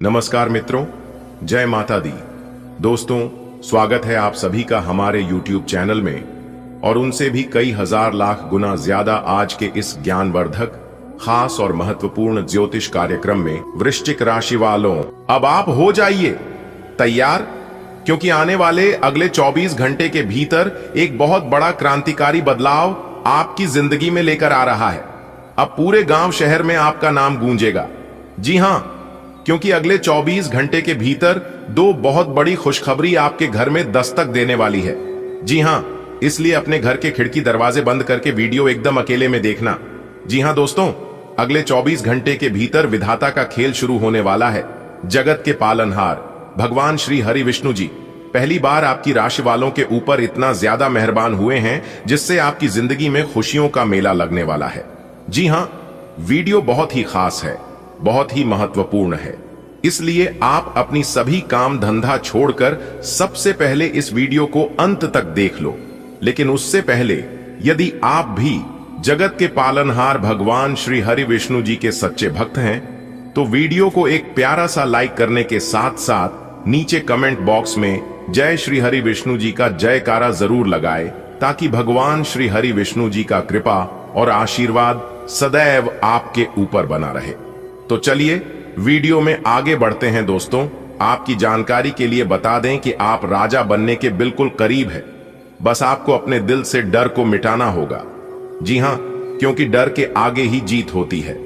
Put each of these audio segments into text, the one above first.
नमस्कार मित्रों, जय माता दी। दोस्तों, स्वागत है आप सभी का हमारे YouTube चैनल में और उनसे भी कई हजार लाख गुना ज्यादा आज के इस ज्ञानवर्धक, खास और महत्वपूर्ण ज्योतिष कार्यक्रम में। वृश्चिक राशि वालों, अब आप हो जाइए तैयार, क्योंकि आने वाले अगले 24 घंटे के भीतर एक बहुत बड़ा क्रांतिकारी बदलाव आपकी जिंदगी में लेकर आ रहा है। अब पूरे गांव शहर में आपका नाम गूंजेगा। जी हां, क्योंकि अगले 24 घंटे के भीतर दो बहुत बड़ी खुशखबरी आपके घर में दस्तक देने वाली है। जी हां, इसलिए अपने घर के खिड़की दरवाजे बंद करके वीडियो एकदम अकेले में देखना। जी हां दोस्तों, अगले 24 घंटे के भीतर विधाता का खेल शुरू होने वाला है। जगत के पालनहार भगवान श्री हरि विष्णु जी पहली बार आपकी राशि वालों के ऊपर इतना ज्यादा मेहरबान हुए हैं, जिससे आपकी जिंदगी में खुशियों का मेला लगने वाला है। जी हां, वीडियो बहुत ही खास है, बहुत ही महत्वपूर्ण है, इसलिए आप अपनी सभी काम धंधा छोड़कर सबसे पहले इस वीडियो को अंत तक देख लो। लेकिन उससे पहले यदि आप भी जगत के पालनहार भगवान श्री हरि विष्णु जी के सच्चे भक्त हैं, तो वीडियो को एक प्यारा सा लाइक करने के साथ साथ नीचे कमेंट बॉक्स में जय श्री हरि विष्णु जी का जयकारा जरूर लगाए, ताकि भगवान श्री हरि विष्णु जी का कृपा और आशीर्वाद सदैव आपके ऊपर बना रहे। तो चलिए वीडियो में आगे बढ़ते हैं। दोस्तों, आपकी जानकारी के लिए बता दें कि आप राजा बनने के बिल्कुल करीब है। बस आपको अपने दिल से डर को मिटाना होगा। जी हां, क्योंकि डर के आगे ही जीत होती है।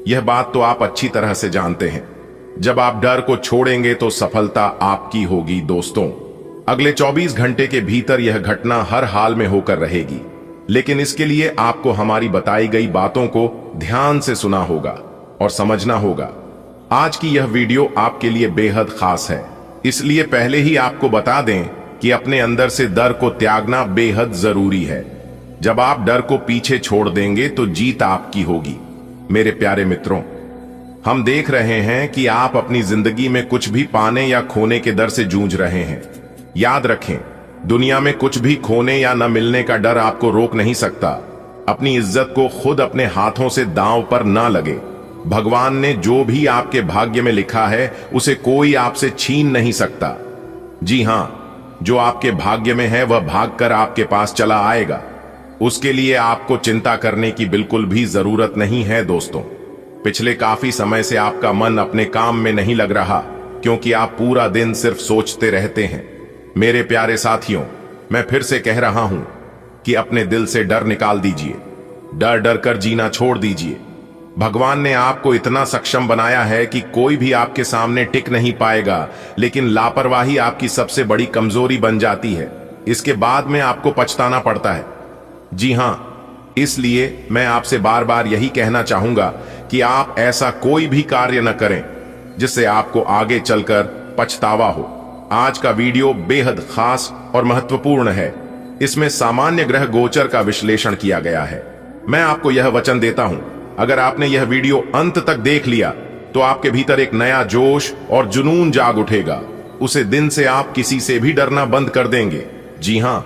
यह बात तो आप अच्छी तरह से जानते हैं। जब आप डर को छोड़ेंगे तो सफलता आपकी होगी। दोस्तों, अगले 24 घंटे के भीतर यह घटना हर हाल में होकर रहेगी, लेकिन इसके लिए आपको हमारी बताई गई बातों को ध्यान से सुना होगा और समझना होगा। आज की यह वीडियो आपके लिए बेहद खास है, इसलिए पहले ही आपको बता दें कि अपने अंदर से डर को त्यागना बेहद जरूरी है। जब आप डर को पीछे छोड़ देंगे तो जीत आपकी होगी। मेरे प्यारे मित्रों, हम देख रहे हैं कि आप अपनी जिंदगी में कुछ भी पाने या खोने के डर से जूझ रहे हैं। याद रखें, दुनिया में कुछ भी खोने या न मिलने का डर आपको रोक नहीं सकता। अपनी इज्जत को खुद अपने हाथों से दांव पर ना लगे। भगवान ने जो भी आपके भाग्य में लिखा है, उसे कोई आपसे छीन नहीं सकता। जी हां, जो आपके भाग्य में है वह भागकर आपके पास चला आएगा। उसके लिए आपको चिंता करने की बिल्कुल भी जरूरत नहीं है। दोस्तों, पिछले काफी समय से आपका मन अपने काम में नहीं लग रहा, क्योंकि आप पूरा दिन सिर्फ सोचते रहते हैं। मेरे प्यारे साथियों, मैं फिर से कह रहा हूं कि अपने दिल से डर निकाल दीजिए। डर डर कर जीना छोड़ दीजिए। भगवान ने आपको इतना सक्षम बनाया है कि कोई भी आपके सामने टिक नहीं पाएगा, लेकिन लापरवाही आपकी सबसे बड़ी कमजोरी बन जाती है। इसके बाद में आपको पछताना पड़ता है। जी हां, इसलिए मैं आपसे बार बार यही कहना चाहूंगा कि आप ऐसा कोई भी कार्य न करें जिससे आपको आगे चलकर पछतावा हो। आज का वीडियो बेहद खास और महत्वपूर्ण है। इसमें सामान्य ग्रह गोचर का विश्लेषण किया गया है। मैं आपको यह वचन देता हूं, अगर आपने यह वीडियो अंत तक देख लिया तो आपके भीतर एक नया जोश और जुनून जाग उठेगा। उसे दिन से आप किसी से भी डरना बंद कर देंगे। जी हां,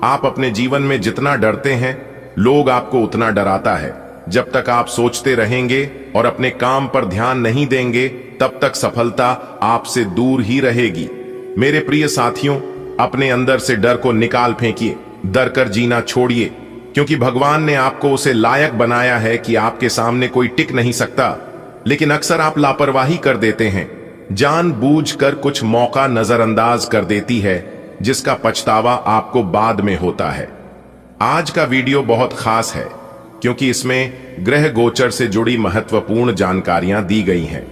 आप अपने जीवन में जितना डरते हैं, लोग आपको उतना डराता है। जब तक आप सोचते रहेंगे और अपने काम पर ध्यान नहीं देंगे, तब तक सफलता आपसे दूर ही रहेगी। मेरे प्रिय साथियों, अपने अंदर से डर को निकाल फेंकिए। डर कर जीना छोड़िए, क्योंकि भगवान ने आपको उसे लायक बनाया है कि आपके सामने कोई टिक नहीं सकता। लेकिन अक्सर आप लापरवाही कर देते हैं। जानबूझकर कुछ मौका नजरअंदाज कर देती है, जिसका पछतावा आपको बाद में होता है। आज का वीडियो बहुत खास है, क्योंकि इसमें ग्रह गोचर से जुड़ी महत्वपूर्ण जानकारियां दी गई हैं।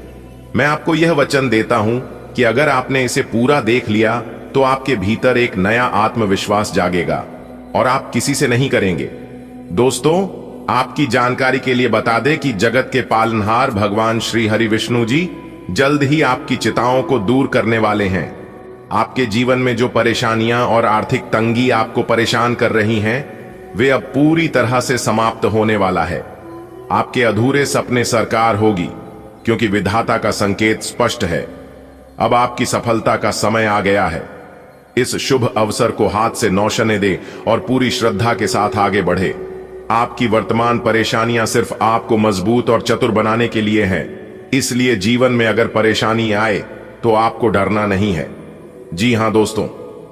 मैं आपको यह वचन देता हूं कि अगर आपने इसे पूरा देख लिया तो आपके भीतर एक नया आत्मविश्वास जागेगा और आप किसी से नहीं करेंगे। दोस्तों, आपकी जानकारी के लिए बता दें कि जगत के पालनहार भगवान श्री हरि विष्णु जी जल्द ही आपकी चिंताओं को दूर करने वाले हैं। आपके जीवन में जो परेशानियां और आर्थिक तंगी आपको परेशान कर रही हैं, वे अब पूरी तरह से समाप्त होने वाला है। आपके अधूरे सपने साकार होगी, क्योंकि विधाता का संकेत स्पष्ट है। अब आपकी सफलता का समय आ गया है। इस शुभ अवसर को हाथ से नौशने दे और पूरी श्रद्धा के साथ आगे बढ़े। आपकी वर्तमान परेशानियां सिर्फ आपको मजबूत और चतुर बनाने के लिए हैं। इसलिए जीवन में अगर परेशानी आए तो आपको डरना नहीं है। जी हां दोस्तों,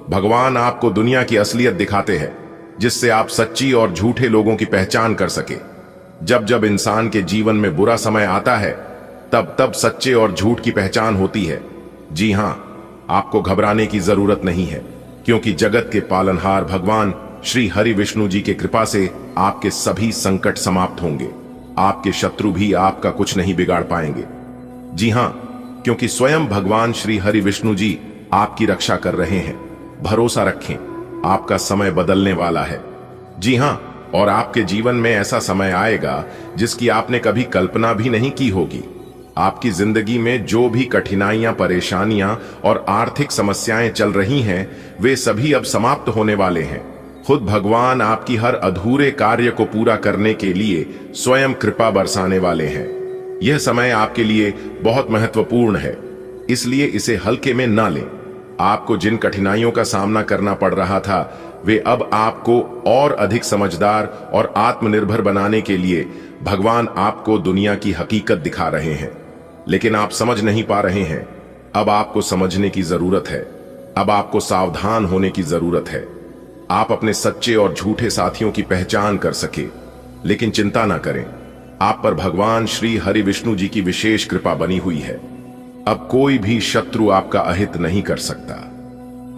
भगवान आपको दुनिया की असलियत दिखाते हैं, जिससे आप सच्ची और झूठे लोगों की पहचान कर सके। जब जब इंसान के जीवन में बुरा समय आता है, तब तब सच्चे और झूठ की पहचान होती है। जी हां, आपको घबराने की जरूरत नहीं है, क्योंकि जगत के पालनहार भगवान श्री हरि विष्णु जी के कृपा से आपके सभी संकट समाप्त होंगे। आपके शत्रु भी आपका कुछ नहीं बिगाड़ पाएंगे। जी हां, क्योंकि स्वयं भगवान श्री हरि विष्णु जी आपकी रक्षा कर रहे हैं। भरोसा रखें, आपका समय बदलने वाला है। जी हां, और आपके जीवन में ऐसा समय आएगा जिसकी आपने कभी कल्पना भी नहीं की होगी। आपकी जिंदगी में जो भी कठिनाइयां, परेशानियां और आर्थिक समस्याएं चल रही हैं, वे सभी अब समाप्त होने वाले हैं। खुद भगवान आपकी हर अधूरे कार्य को पूरा करने के लिए स्वयं कृपा बरसाने वाले हैं। यह समय आपके लिए बहुत महत्वपूर्ण है, इसलिए इसे हल्के में ना लें। आपको जिन कठिनाइयों का सामना करना पड़ रहा था, वे अब आपको और अधिक समझदार और आत्मनिर्भर बनाने के लिए भगवान आपको दुनिया की हकीकत दिखा रहे हैं। लेकिन आप समझ नहीं पा रहे हैं। अब आपको समझने की जरूरत है। अब आपको सावधान होने की जरूरत है। आप अपने सच्चे और झूठे साथियों की पहचान कर सके। लेकिन चिंता ना करें, आप पर भगवान श्री हरि विष्णु जी की विशेष कृपा बनी हुई है। अब कोई भी शत्रु आपका अहित नहीं कर सकता।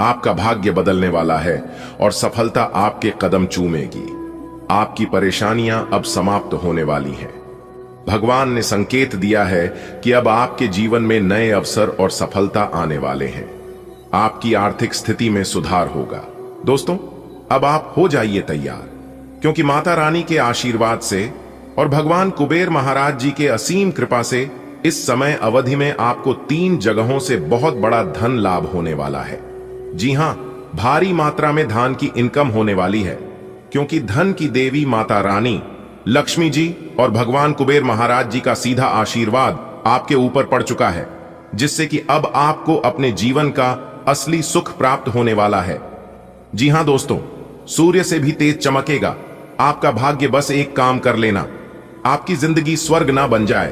आपका भाग्य बदलने वाला है और सफलता आपके कदम चूमेगी। आपकी परेशानियां अब समाप्त होने वाली हैं। भगवान ने संकेत दिया है कि अब आपके जीवन में नए अवसर और सफलता आने वाले हैं। आपकी आर्थिक स्थिति में सुधार होगा। दोस्तों, अब आप हो जाइए तैयार, क्योंकि माता रानी के आशीर्वाद से और भगवान कुबेर महाराज जी के असीम कृपा से इस समय अवधि में आपको 3 जगहों से बहुत बड़ा धन लाभ होने वाला है। जी हां, भारी मात्रा में धन की इनकम होने वाली है, क्योंकि धन की देवी माता रानी लक्ष्मी जी और भगवान कुबेर महाराज जी का सीधा आशीर्वाद आपके ऊपर पड़ चुका है, जिससे कि अब आपको अपने जीवन का असली सुख प्राप्त होने वाला है। जी हां दोस्तों, सूर्य से भी तेज चमकेगा आपका भाग्य। बस एक काम कर लेना, आपकी जिंदगी स्वर्ग ना बन जाए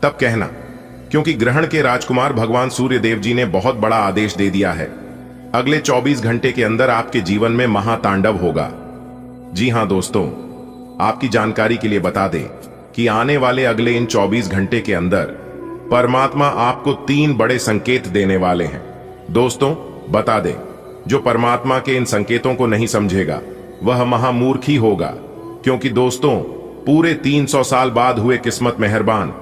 तब कहना, क्योंकि ग्रहण के राजकुमार भगवान सूर्य देव जी ने बहुत बड़ा आदेश दे दिया है। अगले 24 घंटे के अंदर आपके जीवन में महातांडव होगा। जी हां दोस्तों, आपकी जानकारी के लिए बता दें कि आने वाले अगले इन 24 घंटे के अंदर परमात्मा आपको 3 बड़े संकेत देने वाले हैं। दोस्तों, बता दें, जो परमात्मा के इन संकेतों को नहीं समझेगा वह महामूर्ख ही होगा, क्योंकि दोस्तों, पूरे 300 साल बाद हुए किस्मत मेहरबान।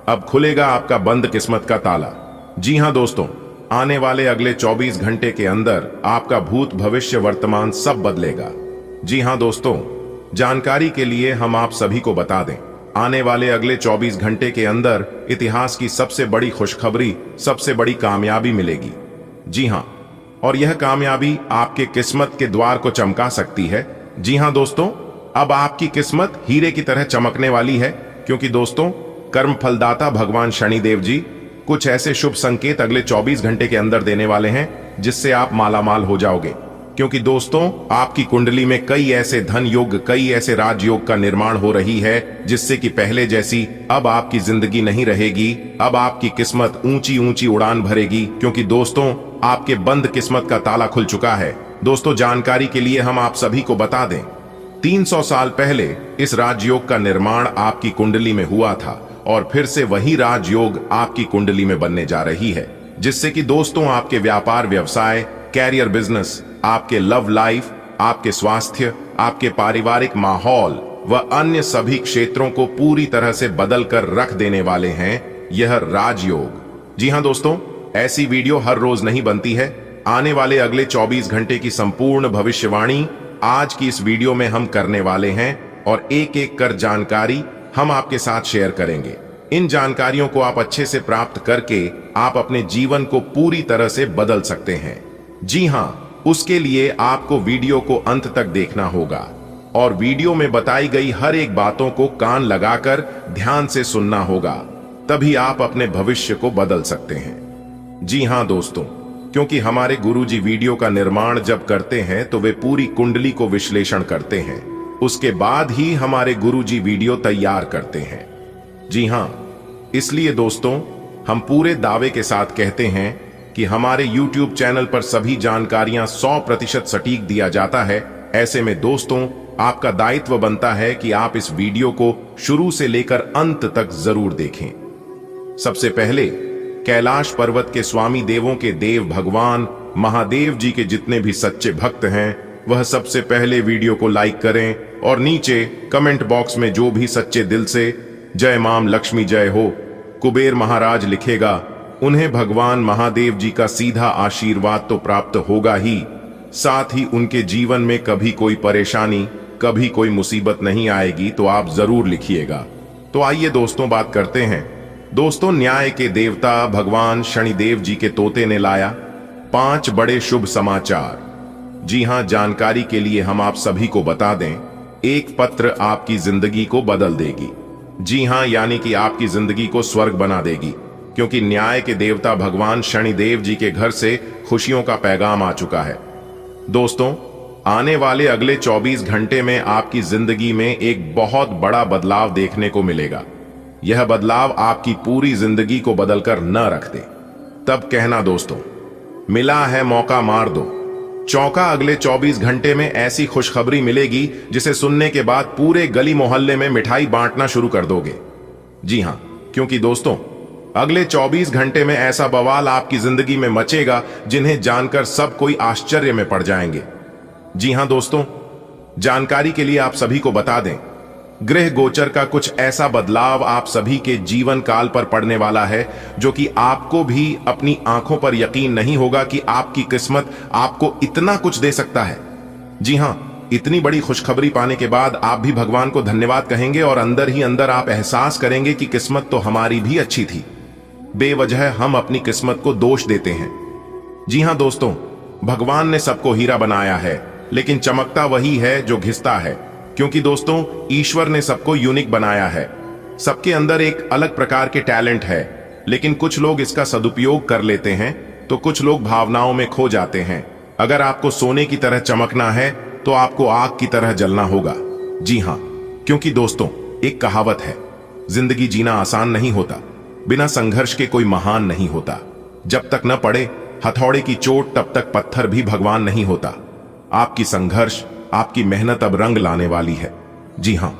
अब खुलेगा आपका बंद किस्मत का ताला। जी हां दोस्तों, आने वाले अगले 24 घंटे के अंदर आपका भूत, भविष्य, वर्तमान सब बदलेगा। जी हां दोस्तों, जानकारी के लिए हम आप सभी को बता दें, आने वाले अगले 24 घंटे के अंदर इतिहास की सबसे बड़ी खुशखबरी, सबसे बड़ी कामयाबी मिलेगी। जी हां, और यह कामयाबी आपके किस्मत के द्वार को चमका सकती है। जी हां दोस्तों, अब आपकी किस्मत हीरे की तरह चमकने वाली है, क्योंकि दोस्तों, कर्म फलदाता भगवान शनिदेव जी कुछ ऐसे शुभ संकेत अगले 24 घंटे के अंदर देने वाले हैं, जिससे आप मालामाल हो जाओगे। क्योंकि दोस्तों, आपकी कुंडली में कई ऐसे धन योग, कई ऐसे राजयोग का निर्माण हो रही है, जिससे कि पहले जैसी अब आपकी जिंदगी नहीं रहेगी। अब आपकी किस्मत ऊंची ऊंची उड़ान भरेगी, क्योंकि दोस्तों, आपके बंद किस्मत का ताला खुल चुका है। दोस्तों, जानकारी के लिए हम आप सभी को बता दें, 300 साल पहले इस राजयोग का निर्माण आपकी कुंडली में हुआ था, और फिर से वही राजयोग आपकी कुंडली में बनने जा रही है, जिससे कि दोस्तों, आपके व्यापार, व्यवसाय, कैरियर, बिजनेस, आपके लव लाइफ, आपके स्वास्थ्य, आपके पारिवारिक माहौल व अन्य सभी क्षेत्रों को पूरी तरह से बदल कर रख देने वाले हैं यह राजयोग। जी हां दोस्तों, ऐसी वीडियो हर रोज नहीं बनती है। आने वाले अगले 24 घंटे की संपूर्ण भविष्यवाणी आज की इस वीडियो में हम करने वाले हैं, और एक एक कर जानकारी हम आपके साथ शेयर करेंगे। इन जानकारियों को आप अच्छे से प्राप्त करके आप अपने जीवन को पूरी तरह से बदल सकते हैं। जी हां, उसके लिए आपको वीडियो को अंत तक देखना होगा, और वीडियो में बताई गई हर एक बातों को कान लगाकर ध्यान से सुनना होगा, तभी आप अपने भविष्य को बदल सकते हैं। जी हां दोस्तों, क्योंकि हमारे गुरुजी वीडियो का निर्माण जब करते हैं तो वे पूरी कुंडली को विश्लेषण करते हैं, उसके बाद ही हमारे गुरुजी वीडियो तैयार करते हैं। जी हां, इसलिए दोस्तों, हम पूरे दावे के साथ कहते हैं कि हमारे YouTube चैनल पर सभी जानकारियां 100% सटीक दिया जाता है। ऐसे में दोस्तों, आपका दायित्व बनता है कि आप इस वीडियो को शुरू से लेकर अंत तक जरूर देखें। सबसे पहले कैलाश पर्वत के स्वामी देवों के देव भगवान महादेव जी के जितने भी सच्चे भक्त हैं, वह सबसे पहले वीडियो को लाइक करें और नीचे कमेंट बॉक्स में जो भी सच्चे दिल से जय मां लक्ष्मी जय हो कुबेर महाराज लिखेगा, उन्हें भगवान महादेव जी का सीधा आशीर्वाद तो प्राप्त होगा ही, साथ ही उनके जीवन में कभी कोई परेशानी, कभी कोई मुसीबत नहीं आएगी। तो आप जरूर लिखिएगा। तो आइए दोस्तों, बात करते हैं। दोस्तों, न्याय के देवता भगवान शनिदेव जी के तोते ने लाया 5 बड़े शुभ समाचार। जी हां, जानकारी के लिए हम आप सभी को बता दें, एक पत्र आपकी जिंदगी को बदल देगी। जी हां, यानी कि आपकी जिंदगी को स्वर्ग बना देगी, क्योंकि न्याय के देवता भगवान शनिदेव जी के घर से खुशियों का पैगाम आ चुका है। दोस्तों, आने वाले अगले 24 घंटे में आपकी जिंदगी में एक बहुत बड़ा बदलाव देखने को मिलेगा। यह बदलाव आपकी पूरी जिंदगी को बदलकर न रख दे। तब कहना दोस्तों, मिला है मौका मार दो। चौका, अगले 24 घंटे में ऐसी खुशखबरी मिलेगी जिसे सुनने के बाद पूरे गली मोहल्ले में मिठाई बांटना शुरू कर दोगे। जी हां, क्योंकि दोस्तों, अगले 24 घंटे में ऐसा बवाल आपकी जिंदगी में मचेगा जिन्हें जानकर सब कोई आश्चर्य में पड़ जाएंगे। जी हां दोस्तों, जानकारी के लिए आप सभी को बता दें, ग्रह गोचर का कुछ ऐसा बदलाव आप सभी के जीवन काल पर पड़ने वाला है जो कि आपको भी अपनी आंखों पर यकीन नहीं होगा कि आपकी किस्मत आपको इतना कुछ दे सकता है। जी हां, इतनी बड़ी खुशखबरी पाने के बाद आप भी भगवान को धन्यवाद कहेंगे और अंदर ही अंदर आप एहसास करेंगे कि किस्मत तो हमारी भी अच्छी थी। बेवजह हम अपनी किस्मत को दोष देते हैं। जी हां दोस्तों, भगवान ने सबको हीरा बनाया है, लेकिन चमकता वही है जो घिसता है। क्योंकि दोस्तों, ईश्वर ने सबको यूनिक बनाया है। सबके अंदर एक अलग प्रकार के टैलेंट है, लेकिन कुछ लोग इसका सदुपयोग कर लेते हैं तो कुछ लोग भावनाओं में खो जाते हैं। अगर आपको सोने की तरह चमकना है तो आपको आग की तरह जलना होगा। जी हां, क्योंकि दोस्तों, एक कहावत है, जिंदगी जीना आसान नहीं होता, बिना संघर्ष के कोई महान नहीं होता। जब तक न पड़े हथौड़े की चोट, तब तक पत्थर भी भगवान नहीं होता। आपकी संघर्ष, आपकी मेहनत अब रंग लाने वाली है। जी हां,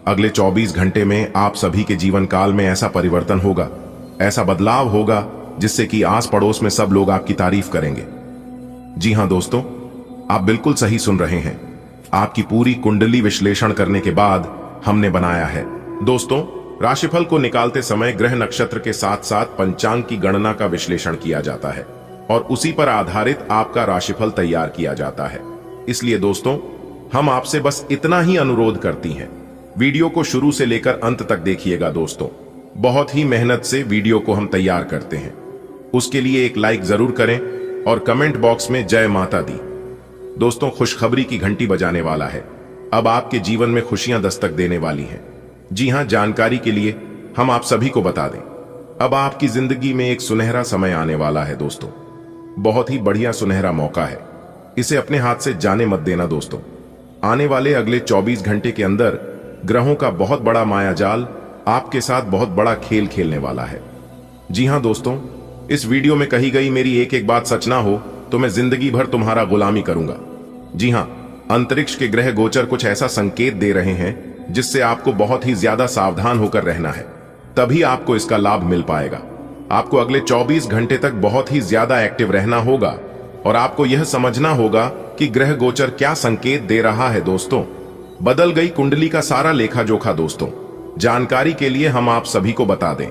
अगले 24 घंटे में आप सभी के जीवन काल में ऐसा परिवर्तन होगा, ऐसा बदलाव होगा जिससे कि आस पड़ोस में सब लोग आपकी तारीफ करेंगे। जी हां दोस्तों, आप बिल्कुल सही सुन रहे हैं। आपकी पूरी कुंडली विश्लेषण करने के बाद हमने बनाया है। दोस्तों, राशिफल को निकालते समय ग्रह नक्षत्र के साथ साथ पंचांग की गणना का विश्लेषण किया जाता है और उसी पर आधारित आपका राशिफल तैयार किया जाता है। इसलिए दोस्तों, हम आपसे बस इतना ही अनुरोध करती हैं, वीडियो को शुरू से लेकर अंत तक देखिएगा। दोस्तों, बहुत ही मेहनत से वीडियो को हम तैयार करते हैं। उसके लिए एक लाइक जरूर करें और कमेंट बॉक्स में जय माता दी। दोस्तों, खुशखबरी की घंटी बजाने वाला है। अब आपके जीवन में खुशियां दस्तक देने वाली हैं। जी हां, जानकारी के लिए हम आप सभी को बता दें, अब आपकी जिंदगी में एक सुनहरा समय आने वाला है। दोस्तों, बहुत ही बढ़िया सुनहरा मौका है, इसे अपने हाथ से जाने मत देना। दोस्तों, आने वाले अगले 24 घंटे के अंदर ग्रहों का बहुत बड़ा मायाजाल आपके साथ बहुत बड़ा खेल खेलने वाला है। जी हां दोस्तों, इस वीडियो में कही गई मेरी एक एक बात सच ना हो तो मैं जिंदगी भर तुम्हारा गुलामी करूंगा। जी हां, अंतरिक्ष के ग्रह गोचर कुछ ऐसा संकेत दे रहे हैं जिससे आपको बहुत ही ज्यादा सावधान होकर रहना है, तभी आपको इसका लाभ मिल पाएगा। आपको अगले 24 घंटे तक बहुत ही ज्यादा एक्टिव रहना होगा और आपको यह समझना होगा कि ग्रह गोचर क्या संकेत दे रहा है। दोस्तों, बदल गई कुंडली का सारा लेखा जोखा। दोस्तों, जानकारी के लिए हम आप सभी को बता दें,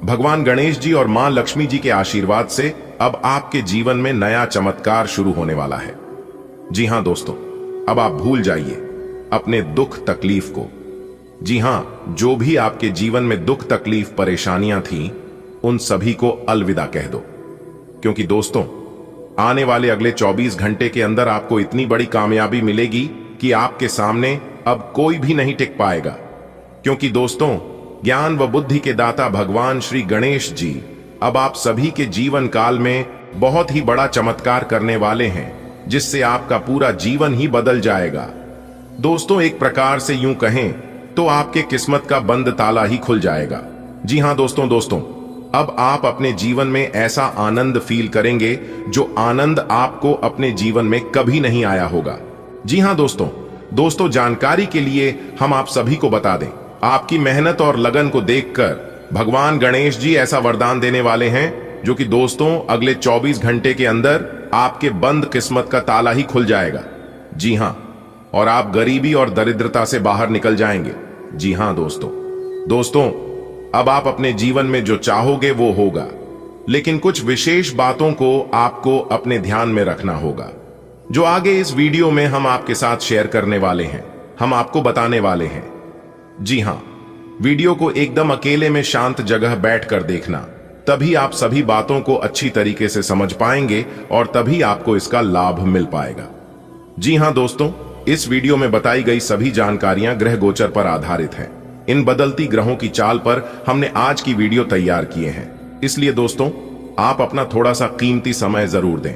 भगवान गणेश जी और मां लक्ष्मी जी के आशीर्वाद से अब आपके जीवन में नया चमत्कार शुरू होने वाला है। जी हां दोस्तों, अब आप भूल जाइए अपने दुख तकलीफ को। जी हां, जो भी आपके जीवन में दुख तकलीफ परेशानियां थी, उन सभी को अलविदा कह दो। क्योंकि दोस्तों, आने वाले अगले 24 घंटे के अंदर आपको इतनी बड़ी कामयाबी मिलेगी कि आपके सामने अब कोई भी नहीं टिक पाएगा। क्योंकि दोस्तों, ज्ञान व बुद्धि के दाता भगवान श्री गणेश जी अब आप सभी के जीवन काल में बहुत ही बड़ा चमत्कार करने वाले हैं, जिससे आपका पूरा जीवन ही बदल जाएगा। दोस्तों, एक प्रकार से यूं कहें तो आपके किस्मत का बंद ताला ही खुल जाएगा। जी हाँ दोस्तों, अब आप अपने जीवन में ऐसा आनंद फील करेंगे जो आनंद आपको अपने जीवन में कभी नहीं आया होगा। जी हाँ दोस्तों, जानकारी के लिए हम आप सभी को बता दें, आपकी मेहनत और लगन को देखकर भगवान गणेश जी ऐसा वरदान देने वाले हैं जो कि दोस्तों अगले 24 घंटे के अंदर आपके बंद किस्मत का ताला ही खुल जाएगा। जी हाँ, और आप गरीबी और दरिद्रता से बाहर निकल जाएंगे। जी हाँ दोस्तों, अब आप अपने जीवन में जो चाहोगे वो होगा, लेकिन कुछ विशेष बातों को आपको अपने ध्यान में रखना होगा जो आगे इस वीडियो में हम आपके साथ शेयर करने वाले हैं, हम आपको बताने वाले हैं। जी हाँ, वीडियो को एकदम अकेले में शांत जगह बैठकर देखना, तभी आप सभी बातों को अच्छी तरीके से समझ पाएंगे और तभी आपको इसका लाभ मिल पाएगा। जी हाँ दोस्तों, इस वीडियो में बताई गई सभी जानकारियां ग्रह गोचर पर आधारित हैं। इन बदलती ग्रहों की चाल पर हमने आज की वीडियो तैयार किए हैं, इसलिए दोस्तों आप अपना थोड़ा सा कीमती समय जरूर दें।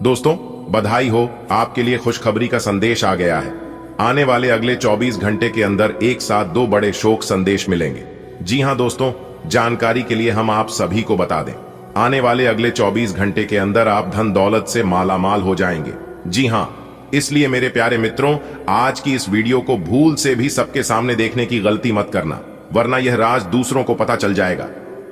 दोस्तों बधाई हो, आपके लिए खुशखबरी का संदेश आ गया है। आने वाले अगले 24 घंटे के अंदर एक साथ 2 बड़े शोक संदेश मिलेंगे। जी हां दोस्तों, जानकारी के लिए हम आप सभी को बता दें, आने वाले अगले 24 घंटे के अंदर आप धन दौलत से मालामाल हो जाएंगे। जी हां, इसलिए मेरे प्यारे मित्रों, आज की इस वीडियो को भूल से भी सबके सामने देखने की गलती मत करना, वरना यह राज दूसरों को पता चल जाएगा।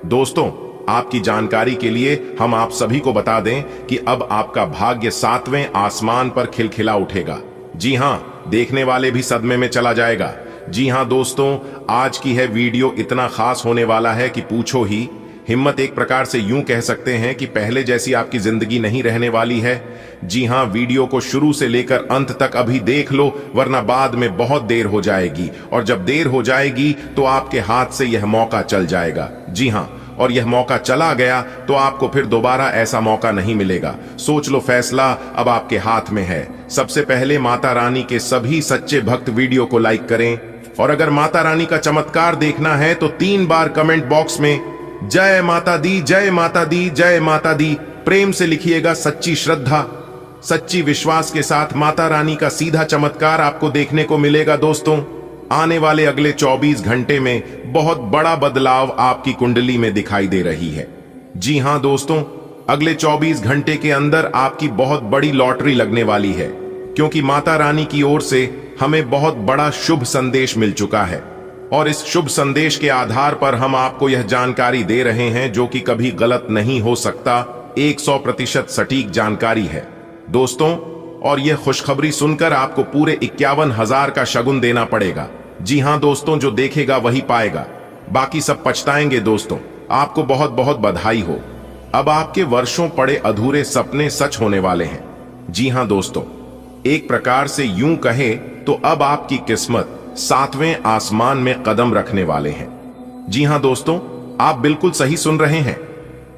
दोस्तों आपकी जानकारी के लिए हम आप सभी को बता दें कि अब आपका भाग्य 7वें आसमान पर खिलखिला उठेगा। जी हां, देखने वाले भी सदमे में चला जाएगा। जी हां दोस्तों, आज की है वीडियो इतना खास होने वाला है कि पूछो ही। हिम्मत एक प्रकार से यूं कह सकते हैं कि पहले जैसी आपकी जिंदगी नहीं रहने वाली है। जी हां, वीडियो को शुरू से लेकर अंत तक अभी देख लो, वरना बाद में बहुत देर हो जाएगी, और जब देर हो जाएगी तो आपके हाथ से यह मौका चल जाएगा। जी हां, और यह मौका चला गया तो आपको फिर दोबारा ऐसा मौका नहीं मिलेगा। सोच लो, फैसला अब आपके हाथ में है। सबसे पहले माता रानी के सभी सच्चे भक्त वीडियो को लाइक करें, और अगर माता रानी का चमत्कार देखना है तो 3 बार कमेंट बॉक्स में जय माता दी, जय माता दी, जय माता दी प्रेम से लिखिएगा। सच्ची श्रद्धा, सच्ची विश्वास के साथ माता रानी का सीधा चमत्कार आपको देखने को मिलेगा। दोस्तों आने वाले अगले 24 घंटे में बहुत बड़ा बदलाव आपकी कुंडली में दिखाई दे रही है। जी हां दोस्तों, अगले 24 घंटे के अंदर आपकी बहुत बड़ी लॉटरी लगने वाली है, क्योंकि माता रानी की ओर से हमें बहुत बड़ा शुभ संदेश मिल चुका है, और इस शुभ संदेश के आधार पर हम आपको यह जानकारी दे रहे हैं जो कि कभी गलत नहीं हो सकता, 100% सटीक जानकारी है दोस्तों। और यह खुशखबरी सुनकर आपको पूरे 51,000 का शगुन देना पड़ेगा। जी हां दोस्तों, जो देखेगा वही पाएगा, बाकी सब पछताएंगे। दोस्तों आपको बहुत बहुत बधाई हो, अब आपके वर्षों पड़े अधूरे सपने सच होने वाले हैं। जी हां दोस्तों, एक प्रकार से यूं कहे तो अब आपकी किस्मत 7वें आसमान में कदम रखने वाले हैं। जी हां दोस्तों, आप बिल्कुल सही सुन रहे हैं।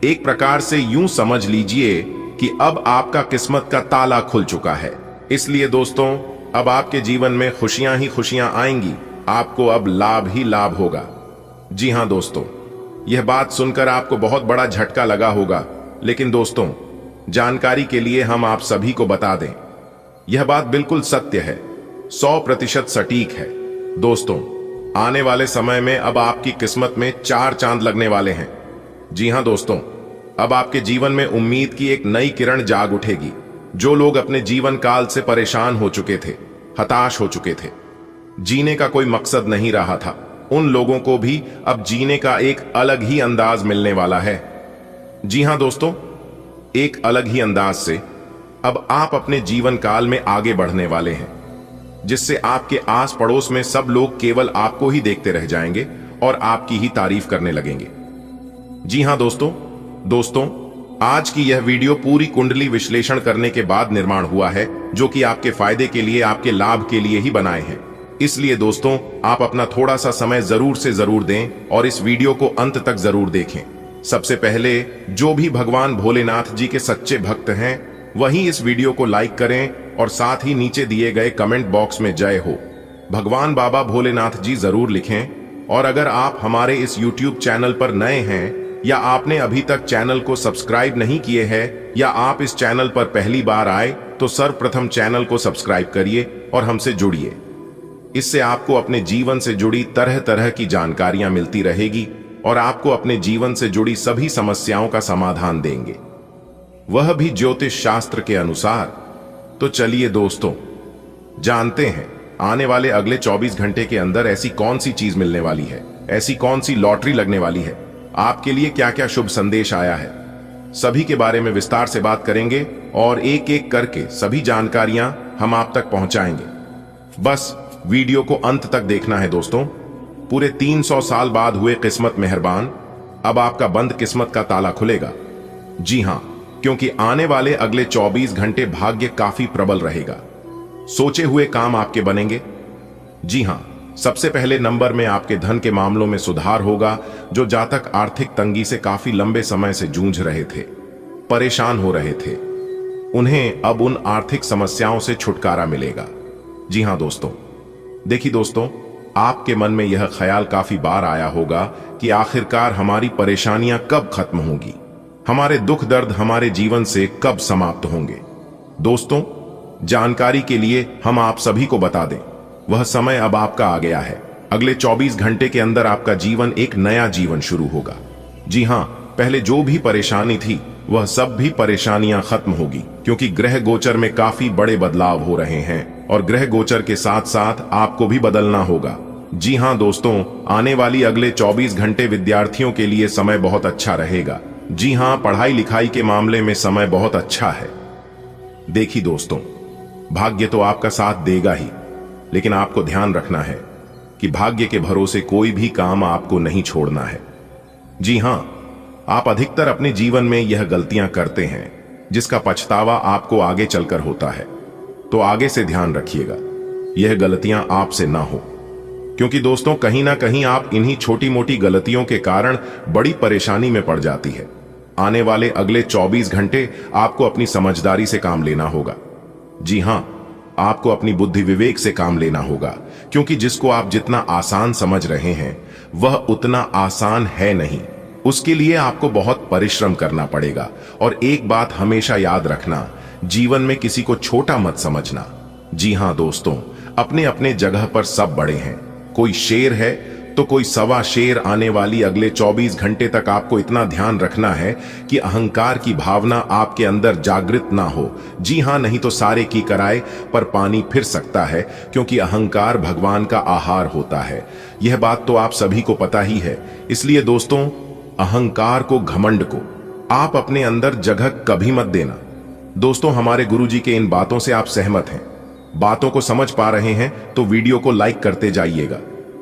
एक प्रकार से यूं समझ लीजिए कि अब आपका किस्मत का ताला खुल चुका है। इसलिए दोस्तों अब आपके जीवन में खुशियां ही खुशियां आएंगी, आपको अब लाभ ही लाभ होगा। जी हां दोस्तों, यह बात सुनकर आपको बहुत बड़ा झटका लगा होगा, लेकिन दोस्तों जानकारी के लिए हम आप सभी को बता दें, यह बात बिल्कुल सत्य है, 100% सटीक है। दोस्तों आने वाले समय में अब आपकी किस्मत में 4 चांद लगने वाले हैं। जी हां दोस्तों, अब आपके जीवन में उम्मीद की एक नई किरण जाग उठेगी। जो लोग अपने जीवन काल से परेशान हो चुके थे, हताश हो चुके थे, जीने का कोई मकसद नहीं रहा था, उन लोगों को भी अब जीने का एक अलग ही अंदाज मिलने वाला है। जी हां दोस्तों, एक अलग ही अंदाज से अब आप अपने जीवन काल में आगे बढ़ने वाले हैं, जिससे आपके आस पड़ोस में सब लोग केवल आपको ही देखते रह जाएंगे और आपकी ही तारीफ करने लगेंगे। जी हां दोस्तों आज की यह वीडियो पूरी कुंडली विश्लेषण करने के बाद निर्माण हुआ है, जो कि आपके फायदे के लिए, आपके लाभ के लिए ही बनाए हैं। इसलिए दोस्तों आप अपना थोड़ा सा समय जरूर से जरूर दें और इस वीडियो को अंत तक जरूर देखें। सबसे पहले जो भी भगवान भोलेनाथ जी के सच्चे भक्त हैं वही इस वीडियो को लाइक करें और साथ ही नीचे दिए गए कमेंट बॉक्स में जय हो भगवान बाबा भोलेनाथ जी जरूर लिखें। और अगर आप हमारे इस YouTube चैनल पर नए हैं या आपने अभी तक चैनल को सब्सक्राइब नहीं किए हैं, या आप इस चैनल पर पहली बार आए, तो सर्वप्रथम चैनल को सब्सक्राइब करिए और हमसे जुड़िए। इससे आपको अपने जीवन से जुड़ी तरह तरह की जानकारियां मिलती रहेगी और आपको अपने जीवन से जुड़ी सभी समस्याओं का समाधान देंगे, वह भी ज्योतिष शास्त्र के अनुसार। तो चलिए दोस्तों, जानते हैं आने वाले अगले 24 घंटे के अंदर ऐसी कौन सी चीज मिलने वाली है, ऐसी कौन सी लॉटरी लगने वाली है, आपके लिए क्या क्या शुभ संदेश आया है, सभी के बारे में विस्तार से बात करेंगे और एक एक करके सभी जानकारियां हम आप तक पहुंचाएंगे। बस वीडियो को अंत तक देखना है दोस्तों। पूरे 300 साल बाद हुए किस्मत मेहरबान, अब आपका बंद किस्मत का ताला खुलेगा। जी हां, क्योंकि आने वाले अगले 24 घंटे भाग्य काफी प्रबल रहेगा। सोचे हुए काम आपके बनेंगे। जी हां, सबसे पहले नंबर में आपके धन के मामलों में सुधार होगा। जो जातक आर्थिक तंगी से काफी लंबे समय से जूझ रहे थे, परेशान हो रहे थे, उन्हें अब उन आर्थिक समस्याओं से छुटकारा मिलेगा। जी हां दोस्तों, देखिए दोस्तों, आपके मन में यह ख्याल काफी बार आया होगा कि आखिरकार हमारी परेशानियां कब खत्म होंगी, हमारे दुख दर्द हमारे जीवन से कब समाप्त होंगे। दोस्तों, जानकारी के लिए हम आप सभी को बता दें, वह समय अब आपका आ गया है। अगले 24 घंटे के अंदर आपका जीवन एक नया जीवन शुरू होगा। जी हां, पहले जो भी परेशानी थी वह सब भी परेशानियां खत्म होगी, क्योंकि ग्रह गोचर में काफी बड़े बदलाव हो रहे हैं और ग्रह गोचर के साथ साथ आपको भी बदलना होगा। जी हां दोस्तों, आने वाली अगले 24 घंटे विद्यार्थियों के लिए समय बहुत अच्छा रहेगा। जी हां, पढ़ाई लिखाई के मामले में समय बहुत अच्छा है। देखिए दोस्तों, भाग्य तो आपका साथ देगा ही, लेकिन आपको ध्यान रखना है कि भाग्य के भरोसे कोई भी काम आपको नहीं छोड़ना है। जी हां, आप अधिकतर अपने जीवन में यह गलतियां करते हैं जिसका पछतावा आपको आगे चलकर होता है। तो आगे से ध्यान रखिएगा, यह गलतियां आपसे ना हो, क्योंकि दोस्तों कहीं ना कहीं आप इन्हीं छोटी मोटी गलतियों के कारण बड़ी परेशानी में पड़ जाती है। आने वाले अगले 24 घंटे आपको अपनी समझदारी से काम लेना होगा। जी हां, आपको अपनी बुद्धि विवेक से काम लेना होगा, क्योंकि जिसको आप जितना आसान समझ रहे हैं वह उतना आसान है नहीं। उसके लिए आपको बहुत परिश्रम करना पड़ेगा। और एक बात हमेशा याद रखना, जीवन में किसी को छोटा मत समझना। जी हां दोस्तों, अपने अपने जगह पर सब बड़े हैं। कोई शेर है तो कोई सवा शेर। आने वाली अगले 24 घंटे तक आपको इतना ध्यान रखना है कि अहंकार की भावना आपके अंदर जागृत ना हो। जी हां, नहीं तो सारे की कराए पर पानी फिर सकता है, क्योंकि अहंकार भगवान का आहार होता है। यह बात तो आप सभी को पता ही है। इसलिए दोस्तों, अहंकार को, घमंड को आप अपने अंदर जगह कभी मत देना। दोस्तों, हमारे गुरुजी के इन बातों से आप सहमत हैं, बातों को समझ पा रहे हैं तो वीडियो को लाइक करते जाइएगा।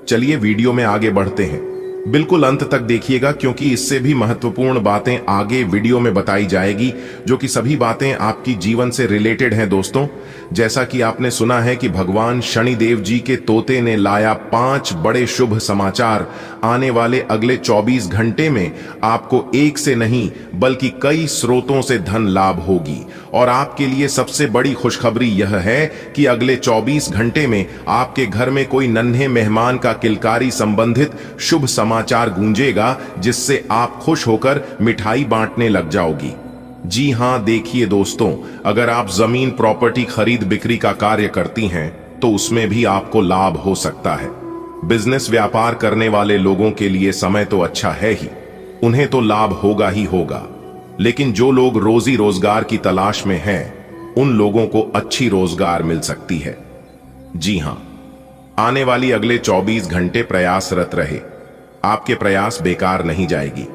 चलिए वीडियो में आगे बढ़ते हैं। बिल्कुल अंत तक देखिएगा, क्योंकि इससे भी महत्वपूर्ण बातें आगे वीडियो में बताई जाएगी, जो कि सभी बातें आपकी जीवन से रिलेटेड हैं। दोस्तों, जैसा कि आपने सुना है कि भगवान शनिदेव जी के तोते ने लाया 5 बड़े शुभ समाचार। आने वाले अगले 24 घंटे में आपको एक से नहीं बल्कि कई स्रोतों से धन लाभ होगी। और आपके लिए सबसे बड़ी खुशखबरी यह है कि अगले 24 घंटे में आपके घर में कोई नन्हे मेहमान का किलकारी संबंधित शुभ समाचार गूंजेगा, जिससे आप खुश होकर मिठाई बांटने लग जाओगी। जी हां, देखिए दोस्तों, अगर आप जमीन प्रॉपर्टी खरीद बिक्री का कार्य करती हैं तो उसमें भी आपको लाभ हो सकता है। बिजनेस व्यापार करने वाले लोगों के लिए समय तो अच्छा है ही, उन्हें तो लाभ होगा ही होगा। लेकिन जो लोग रोजी रोजगार की तलाश में हैं, उन लोगों को अच्छी रोजगार मिल सकती है। जी हां, आने वाली अगले 24 घंटे प्रयासरत रहे, आपके प्रयास बेकार नहीं जाएगी।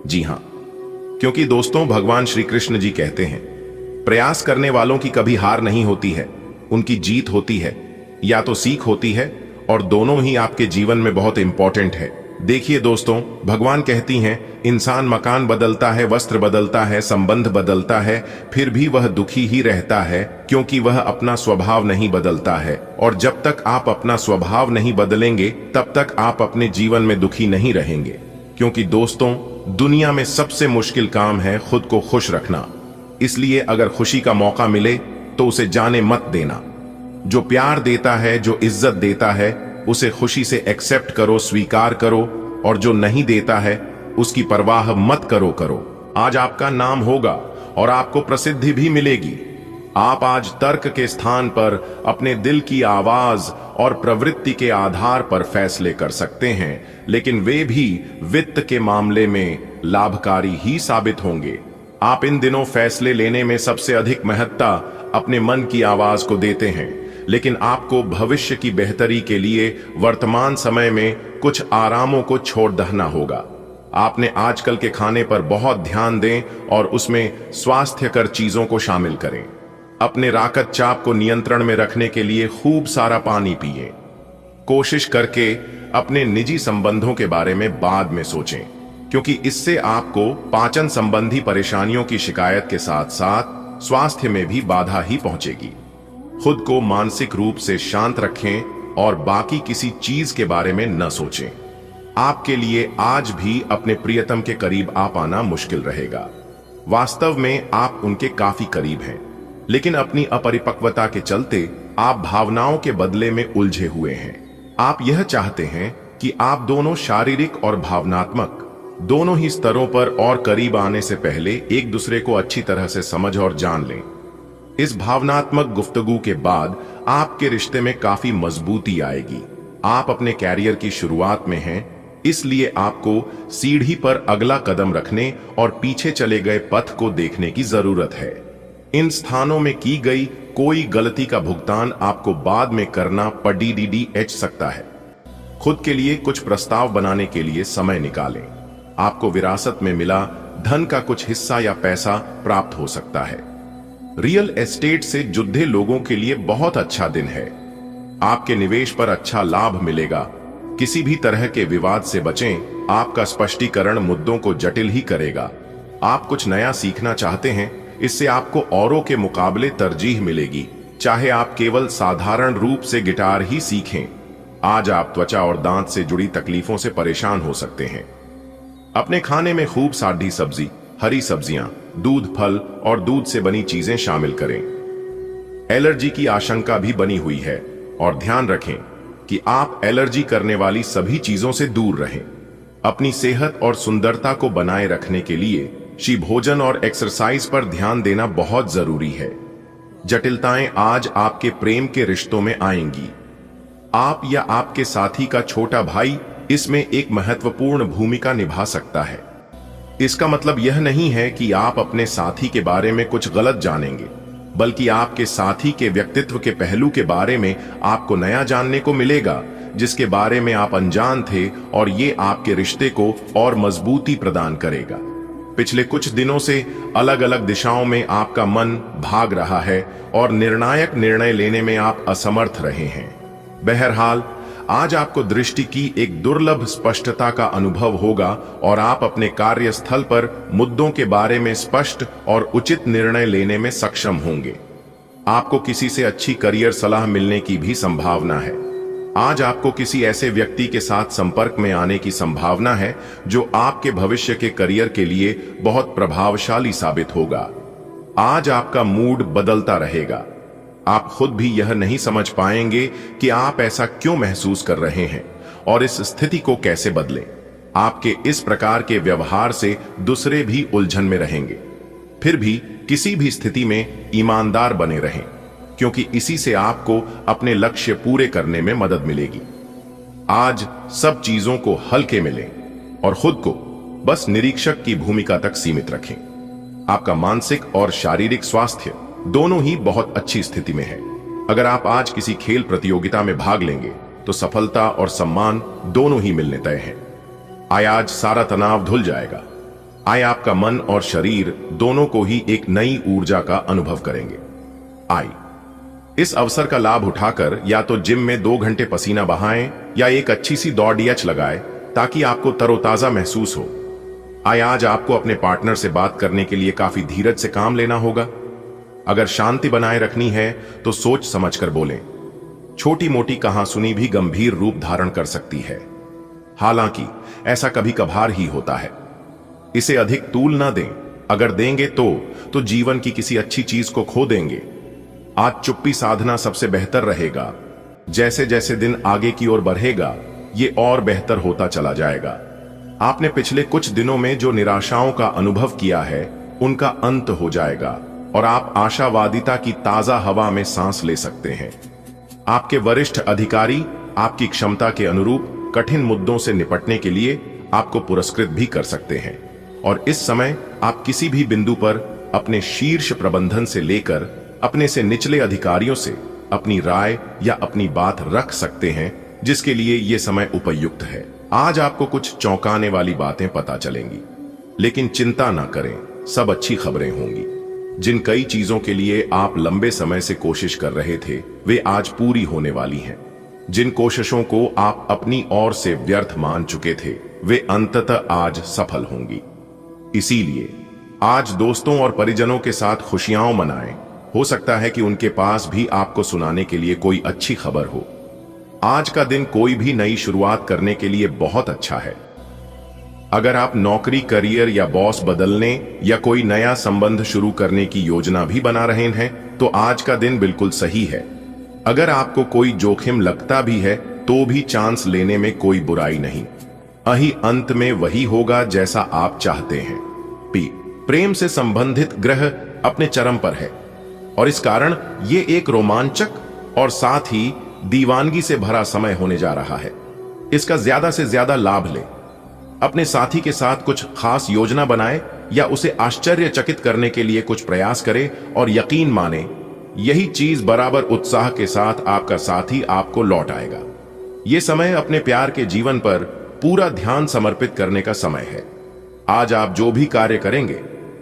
जी हां, क्योंकि दोस्तों भगवान श्री कृष्ण जी कहते हैं, प्रयास करने वालों की कभी हार नहीं होती है, उनकी जीत होती है या तो सीख होती है, और दोनों ही आपके जीवन में बहुत इंपॉर्टेंट है। देखिए दोस्तों, भगवान कहती हैं, इंसान मकान बदलता है, वस्त्र बदलता है, संबंध बदलता है, फिर भी वह दुखी ही रहता है, क्योंकि वह अपना स्वभाव नहीं बदलता है। और जब तक आप अपना स्वभाव नहीं बदलेंगे तब तक आप अपने जीवन में दुखी नहीं रहेंगे। क्योंकि दोस्तों, दुनिया में सबसे मुश्किल काम है खुद को खुश रखना। इसलिए अगर खुशी का मौका मिले तो उसे जाने मत देना। जो प्यार देता है, जो इज्जत देता है, उसे खुशी से एक्सेप्ट करो, स्वीकार करो, और जो नहीं देता है उसकी परवाह मत करो। आज आपका नाम होगा और आपको प्रसिद्धि भी मिलेगी। आप आज तर्क के स्थान पर अपने दिल की आवाज और प्रवृत्ति के आधार पर फैसले कर सकते हैं, लेकिन वे भी वित्त के मामले में लाभकारी ही साबित होंगे। आप इन दिनों फैसले लेने में सबसे अधिक महत्ता अपने मन की आवाज को देते हैं, लेकिन आपको भविष्य की बेहतरी के लिए वर्तमान समय में कुछ आरामों को छोड़ दहना होगा। आपने आजकल के खाने पर बहुत ध्यान दें और उसमें स्वास्थ्यकर चीजों को शामिल करें। अपने रक्त चाप को नियंत्रण में रखने के लिए खूब सारा पानी पिएं। कोशिश करके अपने निजी संबंधों के बारे में बाद में सोचें, क्योंकि इससे आपको पाचन संबंधी परेशानियों की शिकायत के साथ साथ स्वास्थ्य में भी बाधा ही पहुंचेगी। खुद को मानसिक रूप से शांत रखें और बाकी किसी चीज के बारे में न सोचें। आपके लिए आज भी अपने प्रियतम के करीब आ पाना मुश्किल रहेगा। वास्तव में आप उनके काफी करीब हैं, लेकिन अपनी अपरिपक्वता के चलते आप भावनाओं के बदले में उलझे हुए हैं। आप यह चाहते हैं कि आप दोनों शारीरिक और भावनात्मक दोनों ही स्तरों पर और करीब आने से पहले एक दूसरे को अच्छी तरह से समझ और जान लें। इस भावनात्मक गुफ्तगू के बाद आपके रिश्ते में काफी मजबूती आएगी। आप अपने कैरियर की शुरुआत में हैं, इसलिए आपको सीढ़ी पर अगला कदम रखने और पीछे चले गए पथ को देखने की जरूरत है। इन स्थानों में की गई कोई गलती का भुगतान आपको बाद में करना पड़ सकता है। खुद के लिए कुछ प्रस्ताव बनाने के लिए समय निकालें। आपको विरासत में मिला धन का कुछ हिस्सा या पैसा प्राप्त हो सकता है। रियल एस्टेट से जुड़े लोगों के लिए बहुत अच्छा दिन है। आपके निवेश पर अच्छा लाभ मिलेगा। किसी भी तरह के विवाद से बचें। आपका स्पष्टीकरण मुद्दों को जटिल ही करेगा। आप कुछ नया सीखना चाहते हैं, इससे आपको औरों के मुकाबले तरजीह मिलेगी, चाहे आप केवल साधारण रूप से गिटार ही सीखें। आज आप त्वचा और दांत से जुड़ी तकलीफों से परेशान हो सकते हैं। अपने खाने में खूब सादी सब्जी, हरी सब्जियां, दूध, फल और दूध से बनी चीजें शामिल करें। एलर्जी की आशंका भी बनी हुई है और ध्यान रखें कि आप एलर्जी करने वाली सभी चीजों से दूर रहें। अपनी सेहत और सुंदरता को बनाए रखने के लिए भोजन और एक्सरसाइज पर ध्यान देना बहुत जरूरी है। जटिलताएं आज आपके प्रेम के रिश्तों में आएंगी। आप या आपके साथी का छोटा भाई इसमें एक महत्वपूर्ण भूमिका निभा सकता है। इसका मतलब यह नहीं है कि आप अपने साथी के बारे में कुछ गलत जानेंगे, बल्कि आपके साथी के व्यक्तित्व के पहलू के बारे में आपको नया जानने को मिलेगा, जिसके बारे में आप अनजान थे, और ये आपके रिश्ते को और मजबूती प्रदान करेगा। पिछले कुछ दिनों से अलग अलग दिशाओं में आपका मन भाग रहा है और निर्णायक निर्णय लेने में आप असमर्थ रहे हैं। बहरहाल, आज आपको दृष्टि की एक दुर्लभ स्पष्टता का अनुभव होगा और आप अपने कार्यस्थल पर मुद्दों के बारे में स्पष्ट और उचित निर्णय लेने में सक्षम होंगे। आपको किसी से अच्छी करियर सलाह मिलने की भी संभावना है। आज आपको किसी ऐसे व्यक्ति के साथ संपर्क में आने की संभावना है जो आपके भविष्य के करियर के लिए बहुत प्रभावशाली साबित होगा। आज आपका मूड बदलता रहेगा। आप खुद भी यह नहीं समझ पाएंगे कि आप ऐसा क्यों महसूस कर रहे हैं और इस स्थिति को कैसे बदलें। आपके इस प्रकार के व्यवहार से दूसरे भी उलझन में रहेंगे। फिर भी किसी भी स्थिति में ईमानदार बने रहें, क्योंकि इसी से आपको अपने लक्ष्य पूरे करने में मदद मिलेगी। आज सब चीजों को हल्के में लें और खुद को बस निरीक्षक की भूमिका तक सीमित रखें। आपका मानसिक और शारीरिक स्वास्थ्य दोनों ही बहुत अच्छी स्थिति में है। अगर आप आज किसी खेल प्रतियोगिता में भाग लेंगे तो सफलता और सम्मान दोनों ही मिलने तय हैं। आज सारा तनाव धुल जाएगा। आपका मन और शरीर दोनों को ही एक नई ऊर्जा का अनुभव करेंगे। इस अवसर का लाभ उठाकर या तो जिम में 2 घंटे पसीना बहाएं या एक अच्छी सी दौड़ लगाएं, ताकि आपको तरोताजा महसूस हो। आज आपको अपने पार्टनर से बात करने के लिए काफी धीरज से काम लेना होगा। अगर शांति बनाए रखनी है तो सोच समझकर बोलें। छोटी मोटी कहासुनी भी गंभीर रूप धारण कर सकती है। हालांकि ऐसा कभी कभार ही होता है। इसे अधिक तूल ना दें। अगर देंगे तो जीवन की किसी अच्छी चीज को खो देंगे। आज चुप्पी साधना सबसे बेहतर रहेगा। जैसे जैसे दिन आगे की ओर बढ़ेगा, ये और बेहतर होता चला जाएगा। आपने पिछले कुछ दिनों में जो निराशाओं का अनुभव किया है, उनका अंत हो जाएगा। और आप आशावादिता की ताजा हवा में सांस ले सकते हैं। आपके वरिष्ठ अधिकारी आपकी क्षमता के अनुरूप कठिन मुद्दों से निपटने के लिए आपको पुरस्कृत भी कर सकते हैं और इस समय आप किसी भी बिंदु पर अपने शीर्ष प्रबंधन से लेकर अपने से निचले अधिकारियों से अपनी राय या अपनी बात रख सकते हैं, जिसके लिए यह समय उपयुक्त है। आज आपको कुछ चौंकाने वाली बातें पता चलेंगी, लेकिन चिंता ना करें, सब अच्छी खबरें होंगी। जिन कई चीजों के लिए आप लंबे समय से कोशिश कर रहे थे, वे आज पूरी होने वाली हैं। जिन कोशिशों को आप अपनी ओर से व्यर्थ मान चुके थे, वे अंततः आज सफल होंगी। इसीलिए आज दोस्तों और परिजनों के साथ खुशियां मनाएं। हो सकता है कि उनके पास भी आपको सुनाने के लिए कोई अच्छी खबर हो। आज का दिन कोई भी नई शुरुआत करने के लिए बहुत अच्छा है। अगर आप नौकरी, करियर या बॉस बदलने या कोई नया संबंध शुरू करने की योजना भी बना रहे हैं, तो आज का दिन बिल्कुल सही है। अगर आपको कोई जोखिम लगता भी है, तो भी चांस लेने में कोई बुराई नहीं। अंत में वही होगा जैसा आप चाहते हैं। प्रेम से संबंधित ग्रह अपने चरम पर है और इस कारण ये एक रोमांचक और साथ ही दीवानगी से भरा समय होने जा रहा है। इसका ज्यादा से ज्यादा लाभ लें। अपने साथी के साथ कुछ खास योजना बनाएं या उसे आश्चर्यचकित करने के लिए कुछ प्रयास करें और यकीन माने, यही चीज बराबर उत्साह के साथ आपका साथी आपको लौट आएगा। यह समय अपने प्यार के जीवन पर पूरा ध्यान समर्पित करने का समय है। आज आप जो भी कार्य करेंगे,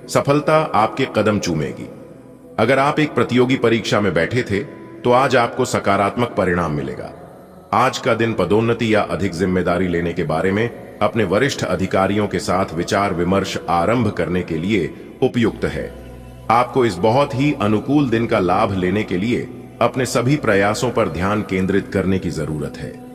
सफलता आपके कदम चूमेगी। अगर आप एक प्रतियोगी परीक्षा में बैठे थे, तो आज आपको सकारात्मक परिणाम मिलेगा। आज का दिन पदोन्नति या अधिक जिम्मेदारी लेने के बारे में अपने वरिष्ठ अधिकारियों के साथ विचार विमर्श आरंभ करने के लिए उपयुक्त है। आपको इस बहुत ही अनुकूल दिन का लाभ लेने के लिए अपने सभी प्रयासों पर ध्यान केंद्रित करने की जरूरत है।